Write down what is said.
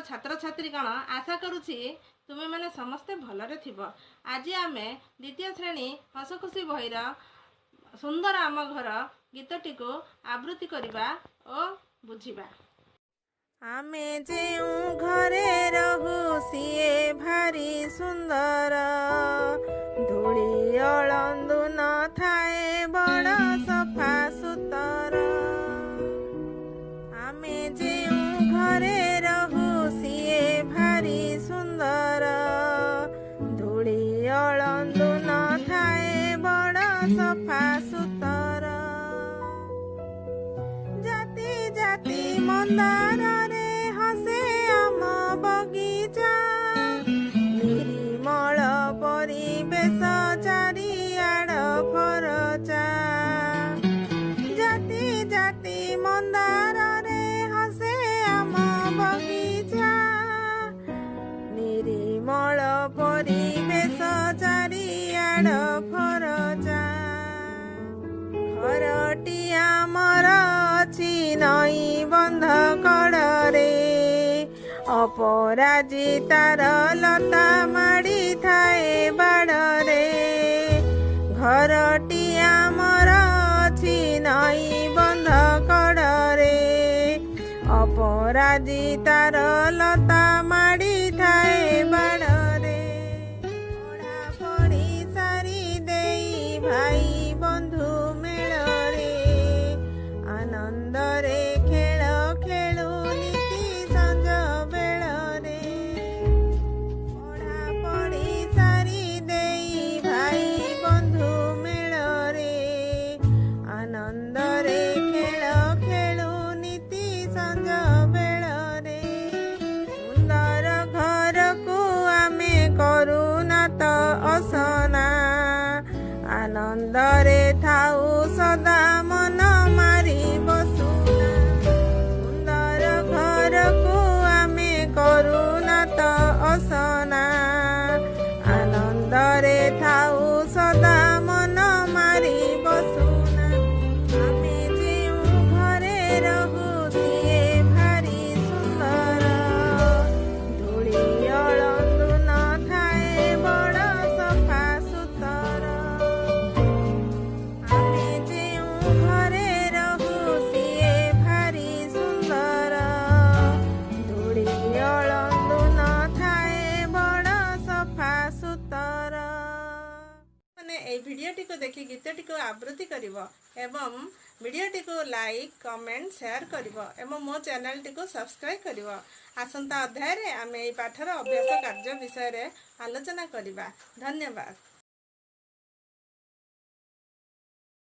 छात्र छात्री कण आशा करुछि तुमे माने समस्ते भलरे थिबो। आज आमे द्वितीय श्रेणी हसखुशी बहिर सुंदर आम घर गीतटी को आवृत्ति करिबा ओ बुझिबा। आमे जेउ घरे रहु सिए भारी सुंदर, धूली अळंदु न थाए बड़ सफा सुतर। आमे जेउ घरे रहु सिए भारी सुंदर, धूली अळंदु न थाए बड़ सफा सुतर। जाति जाति मंदार रे हसे आम बगीचा, निर्मल परिवेश चारिआड फरचा। जाति जाति मंदार रे हसे आम बगीचा, निर्मल परिवेश चारिआड फरचा। घरटी आमर अछि नई बंध कड़े, अपराजितार लता माड़ी थाए बाड़रे। घरटी आमर अछि नई बंध कड़े, अपराजितार लता माड़ी थाए बाड़रे। पढ़ा पढ़ी सारी देई भाई बंधु मेଳରେ, आनंदरे खेल खेलु नीति संज बेଳରେ। पढ़ा पढ़ी सारी देई भाई बंधु मेଳରେ, आनंदरे खेल खेलु नीति संज बेଳରେ। सुंदर घर को आमे करुना त असना, आनंदरे थाउ सदा मन मारी बसुना। सुंदर घर को आमे करुना त असना, आनंदरे थाउ सदा मन मारी बसुना। आमे जेउ घरे रहु सिए भारी सुंदर, धूली अळंदु न थाए बड़ सफा सुतर। आमे जेउ घरे रहु सिए भारी सुंदर, धूली अळंदु न थाए बड़ सफा सुतर। माने ए भिडियोटी को देखि गीतटी को आवृत्ति करिवो एवं भिडियोटी को लाइक कमेंट शेयर करिवो एवं मो चैनल टी को सब्सक्राइब करिवो। आसंता अध्याय रे आमे ए पाठर अभ्यास कार्य विषय रे आलोचना करिबा। धन्यवाद।